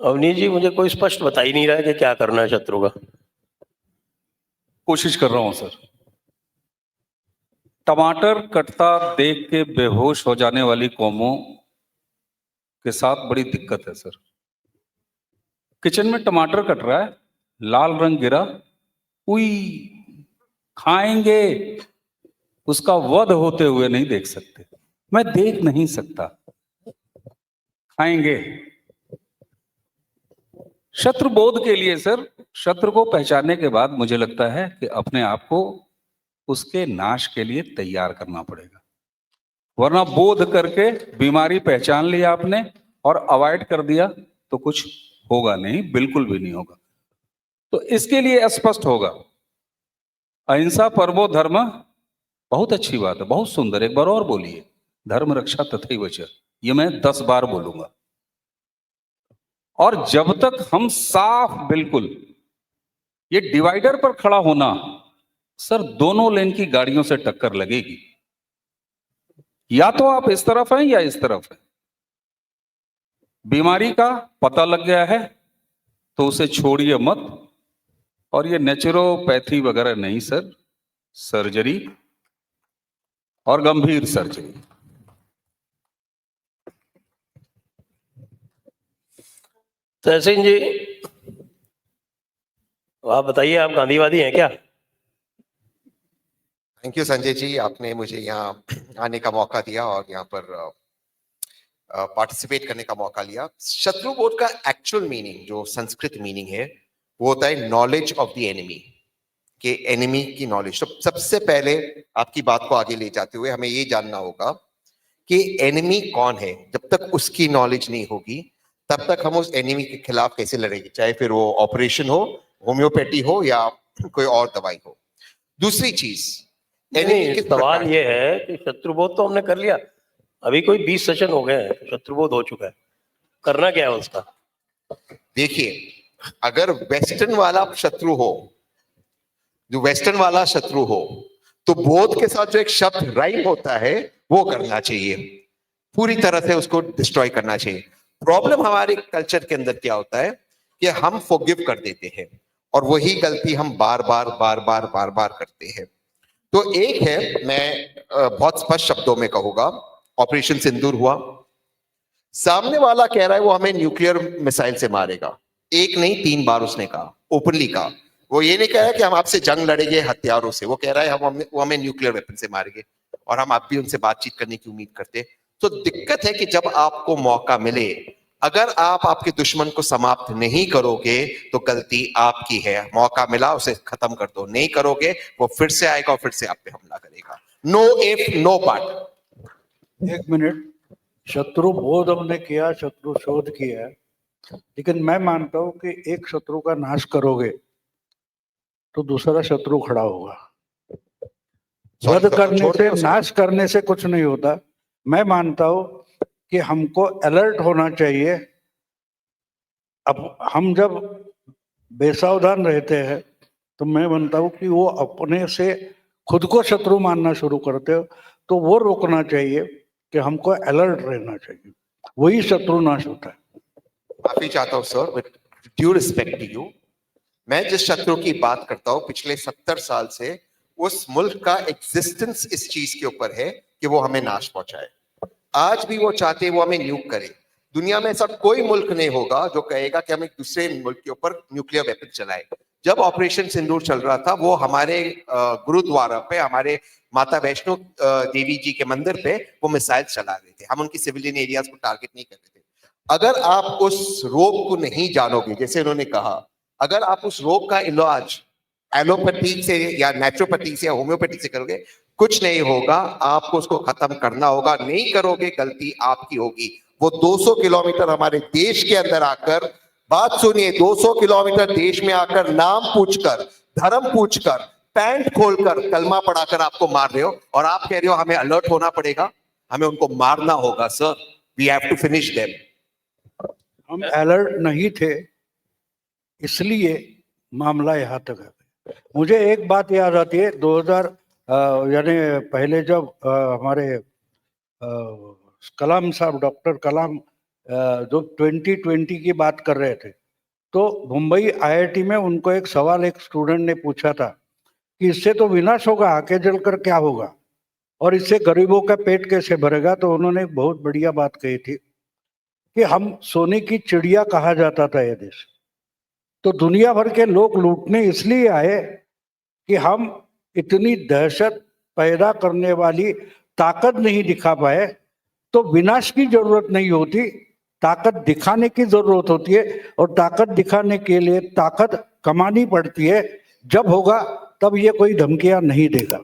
अवनीश जी, मुझे कोई स्पष्ट बता ही नहीं रहा है कि क्या करना है शत्रु का। कोशिश कर रहा हूं सर। टमाटर कटता देख के बेहोश हो जाने वाली कौमों के साथ बड़ी दिक्कत है सर। किचन में टमाटर कट रहा है, लाल रंग गिरा, उई खाएंगे, उसका वध होते हुए नहीं देख सकते। मैं देख नहीं सकता, खाएंगे। शत्रु बोध के लिए सर, शत्रु को पहचानने के बाद मुझे लगता है कि अपने आप को उसके नाश के लिए तैयार करना पड़ेगा। वरना बोध करके बीमारी पहचान लिया आपने और अवॉइड कर दिया तो कुछ होगा नहीं, बिल्कुल भी नहीं होगा। तो इसके लिए स्पष्ट होगा, अहिंसा परमो धर्म। बहुत अच्छी बात है, बहुत सुंदर, एक बार और बोलिए, धर्म रक्षा तथैव च। ये मैं 10 बार बोलूंगा। और जब तक हम साफ बिल्कुल, ये डिवाइडर पर खड़ा होना सर, दोनों लेन की गाड़ियों से टक्कर लगेगी। या तो आप इस तरफ हैं या इस तरफ हैं। बीमारी का पता लग गया है तो उसे छोड़िए मत। और ये नेचुरोपैथी वगैरह नहीं सर, सर्जरी और गंभीर सर्जरी। तहसीन जी, आप बताइए, आप गांधीवादी हैं क्या? थैंक यू संजय जी, आपने मुझे यहाँ आने का मौका दिया और यहाँ पर पार्टिसिपेट करने का मौका लिया। शत्रु बोध का एक्चुअल मीनिंग, जो संस्कृत मीनिंग है, वो होता है नॉलेज ऑफ द एनिमी, के एनिमी की नॉलेज। तो सबसे पहले आपकी बात को आगे ले जाते हुए हमें ये जानना होगा कि एनिमी कौन है। जब तक उसकी नॉलेज नहीं होगी तब तक हम उस एनिमी के खिलाफ कैसे लड़ेंगे, चाहे फिर वो ऑपरेशन हो, होम्योपैथी हो या कोई और दवाई हो। दूसरी चीज, सवाल ये है कि शत्रुबोध तो हमने कर लिया, अभी कोई 20 सेशन हो गए हैं, शत्रुबोध हो चुका है, करना क्या है उसका? देखिए, अगर वेस्टर्न वाला शत्रु हो, जो वेस्टर्न वाला शत्रु हो, तो बोध के साथ जो एक शब्द राइम होता है वो करना चाहिए, पूरी तरह से उसको डिस्ट्रॉय करना चाहिए। प्रॉब्लम हमारे कल्चर के अंदर क्या होता है कि हम फॉरगिव कर देते हैं और वही गलती हम बार बार करते हैं। तो एक है, मैं बहुत स्पष्ट शब्दों में कहूंगा, ऑपरेशन सिंदूर हुआ, सामने वाला कह रहा है वो हमें न्यूक्लियर मिसाइल से मारेगा। एक नहीं 3 बार उसने कहा, ओपनली कहा। वो ये नहीं कह रहा कि हम आपसे जंग लड़ेंगे हथियारों से, वो कह रहा है वो हमें न्यूक्लियर वेपन से मारेंगे और हम आप भी उनसे बातचीत करने की उम्मीद करते। तो दिक्कत है कि जब आपको मौका मिले, अगर आप आपके दुश्मन को समाप्त नहीं करोगे तो गलती आपकी है। मौका मिला उसे खत्म कर दो, नहीं करोगे वो फिर से आएगा और फिर से आप पे हमला करेगा। No if no but. एक मिनट, शत्रु बोध हमने किया, शत्रु शोध किया, लेकिन मैं मानता हूं कि एक शत्रु का नाश करोगे तो दूसरा शत्रु खड़ा होगा। वध करने से, नाश करने से कुछ नहीं होता। मैं मानता हूं कि हमको अलर्ट होना चाहिए। अब हम जब बेसावधान रहते हैं तो मैं मानता हूं कि वो अपने से खुद को शत्रु मानना शुरू करते हो, तो वो रोकना चाहिए कि हमको अलर्ट रहना चाहिए, वही शत्रु नाश होता है। माफी चाहता हूं sir, with due respect to you, मैं जिस शत्रु की बात करता हूं पिछले 70 साल से, उस मुल्क का एग्जिस्टेंस इस चीज के ऊपर है कि वो हमें नाश पहुंचाए। आज भी वो चाहते हैं वो हमें न्यूक करे। दुनिया में ऐसा कोई मुल्क नहीं होगा जो कहेगा कि हम एक दूसरे मुल्क के ऊपर न्यूक्लियर वेपन चलाए। जब ऑपरेशन सिंदूर चल रहा था, वो हमारे गुरुद्वारा पे, हमारे माता वैष्णो देवी जी के मंदिर पे वो मिसाइल चला रहे थे। हम उनकी सिविलियन एरियाज को टारगेट नहीं कर रहे थे। अगर आप उस रोग को नहीं जानोगे, जैसे उन्होंने कहा, अगर आप उस रोग का इलाज एलोपैथी से या नेचुरोपैथी से या होम्योपैथी से करोगे, कुछ नहीं होगा। आपको उसको खत्म करना होगा, नहीं करोगे गलती आपकी होगी। वो 200 किलोमीटर हमारे देश के अंदर आकर, बात सुनिए, 200 किलोमीटर देश में आकर नाम पूछकर, धर्म पूछकर, पैंट खोलकर, कलमा पढ़ाकर आपको मार रहे हो और आप कह रहे हो हमें अलर्ट होना पड़ेगा, हमें उनको मारना होगा। Sir, we have to finish them. हम अलर्ट नहीं थे, इसलिए मामला यहाँ तक है। मुझे एक बात याद आती है, 2000 यानी पहले जब हमारे कलाम साहब, डॉक्टर कलाम जो 2020 की बात कर रहे थे, तो मुंबई आईआईटी में उनको एक सवाल एक स्टूडेंट ने पूछा था कि इससे तो विनाश होगा, आके जलकर क्या होगा और इससे गरीबों का पेट कैसे भरेगा। तो उन्होंने एक बहुत बढ़िया बात कही थी कि हम सोने की चिड़िया कहा जाता था ये देश, तो दुनिया भर के लोग लूटने इसलिए आए कि हम इतनी दहशत पैदा करने वाली ताकत नहीं दिखा पाए। तो विनाश की जरूरत नहीं होती, ताकत दिखाने की जरूरत होती है, और ताकत दिखाने के लिए ताकत कमानी पड़ती है। जब होगा तब ये कोई धमकियां नहीं देगा।